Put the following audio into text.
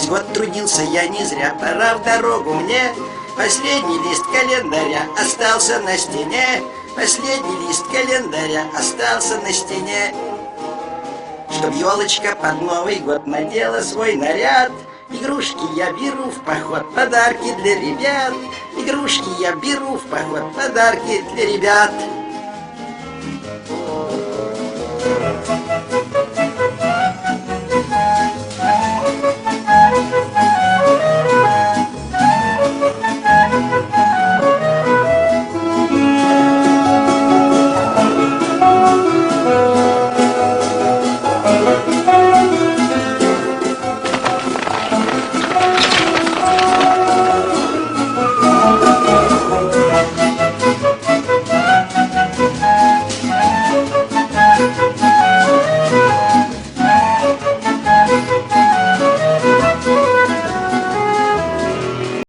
Весь год трудился я не зря, пора в дорогу мне. Последний лист календаря остался на стене. Последний лист календаря остался на стене. Чтоб елочка под Новый год надела свой наряд. Игрушки я беру в поход, подарки для ребят. Игрушки я беру в поход, подарки для ребят.